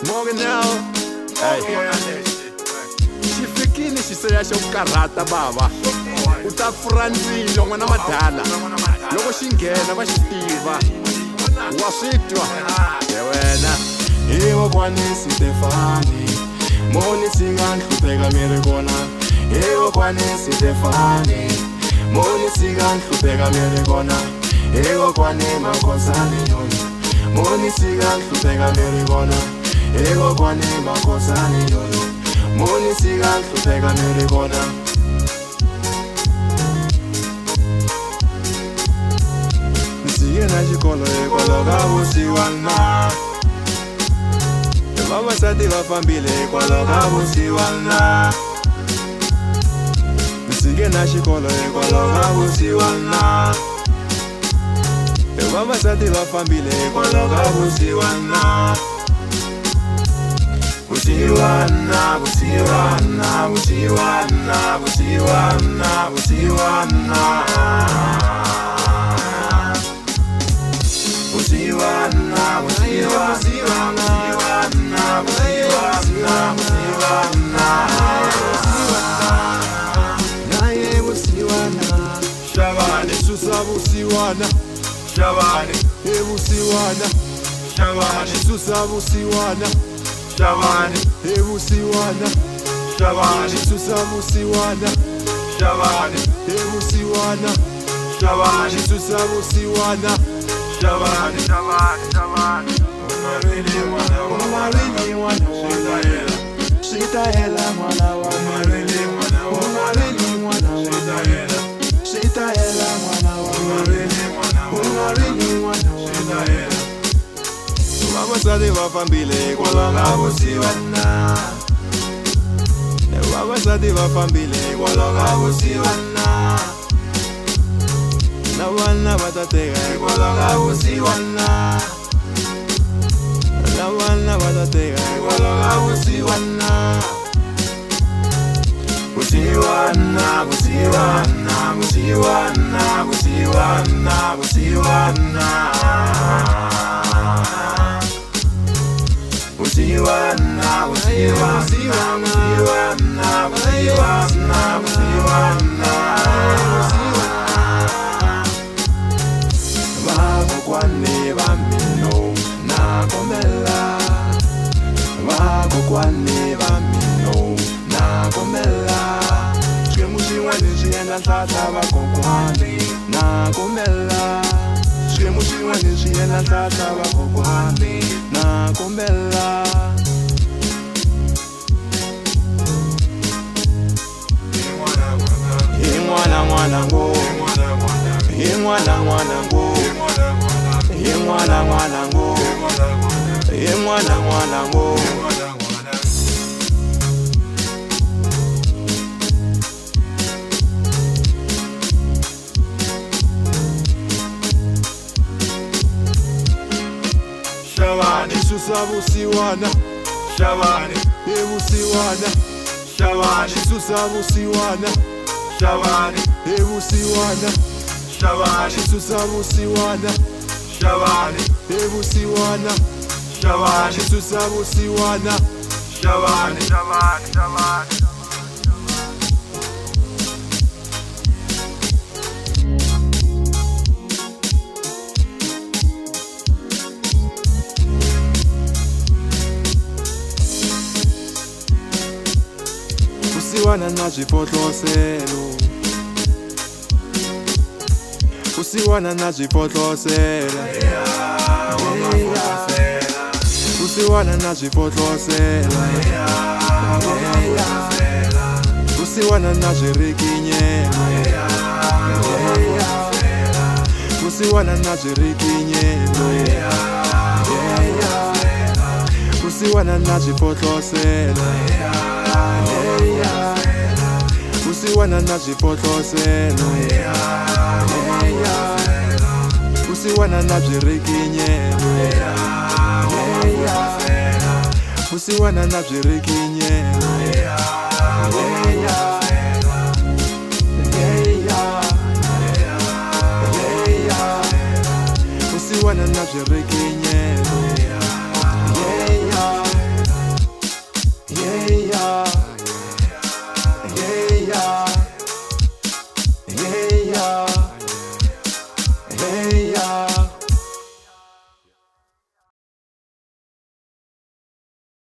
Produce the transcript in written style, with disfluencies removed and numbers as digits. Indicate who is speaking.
Speaker 1: Morgan now. Hey. Xifikini xiseya xa ku karhata bava. U ta furandzilo n'wana madala. Loko xi nghena va xi tiva. Wa swi twa. Ye wena.
Speaker 2: Hi kokwani Sitefani, moni sika nhlupheka mi ri kona. Hi kokwani Sitefani, moni sika nhlupheka mi ri kona. Hi kokwani Makhosani Nyoni, moni sika nhlupheka mi ri kona. Hi kokwani Makhosani Nyoni, moni sika nhlupheka mi ri kona. Nisike na xikolo hikwalaho ka vusiwana. Vavasati va fambile hikwalaho ka vusiwana. Nisike na xikolo hikwalaho ka vusiwana. Vavasati va fambile hikwalaho ka vusiwana. Vusiwana, vusiwana, vusiwana, vusiwana, vusiwana. Vusiwana, vusiwana,
Speaker 1: Naye vusiwana.
Speaker 2: Shabani,
Speaker 1: Susa vusiwana.
Speaker 2: Shabani,
Speaker 1: He vusiwana.
Speaker 2: Shabani,
Speaker 1: Susa vusiwana.
Speaker 2: Shabani,
Speaker 1: He vusiwana.
Speaker 2: Shabani,
Speaker 1: Susa vusiwana.
Speaker 2: Shabani,
Speaker 1: He vusiwana.
Speaker 2: Shabani,
Speaker 1: Susa vusiwana.
Speaker 2: Shabani, Shabani. Umarili mwana wa
Speaker 1: Umarili mwana
Speaker 2: Sitahela,
Speaker 1: Sitahela mwana wa
Speaker 2: Umarili mwana wa
Speaker 1: Umarili mwana wa
Speaker 2: Sitahela,
Speaker 1: Sitahela mwana wa
Speaker 2: Umarili mwana wa
Speaker 1: Umarili mwana wa
Speaker 2: Sitahela.
Speaker 1: Vavasati va fambile hikwalaho ka vusiwana. Vavasati va fambile hikwalaho ka vusiwana. Na vana va ta teka hikwalaho ka vusiwana. Na vana va ta teka hikwalaho ka vusiwana.
Speaker 2: Vusiwana, vusiwana, vusiwana, vusiwana, vusiwana. Vusiwana, vusiwana, vusiwana, vusiwana, vusiwana. Vakokwani va mino na kombela. Vakokwani va mino na kombela.
Speaker 1: Xikwembu xin'wana xi endla nhlahla vakokwani na kombela. Xikwembu xin'wana xi endla nhlahla vakokwani na kombela.
Speaker 2: Hi n'wana ngo, hi n'wana ngo, hi n'wana ngo, hi n'wana ngo. Shabani,
Speaker 1: Susa vusiwana.
Speaker 2: Shabani,
Speaker 1: He vusiwana.
Speaker 2: Shabani,
Speaker 1: Susa vusiwana.
Speaker 2: Shabani,
Speaker 1: He vusiwana.
Speaker 2: Shabani,
Speaker 1: Susa vusiwana.
Speaker 2: Shabani,
Speaker 1: He vusiwana.
Speaker 2: Shabani,
Speaker 1: Susa vusiwana.
Speaker 2: Shabani, Shabani.
Speaker 1: Usiwana na swipotloselo. Usiwana na swipotlosela. Usiwana na swipotlosela. Usiwana na swirikinyelo. Usiwana na swirikinyelo. Usiwana na swipotlosela. Usiwana na swipotloselo. Usiwana na swirikinyelo. Usiwana na swirikinyelo. Usiwana na swirikinyelo.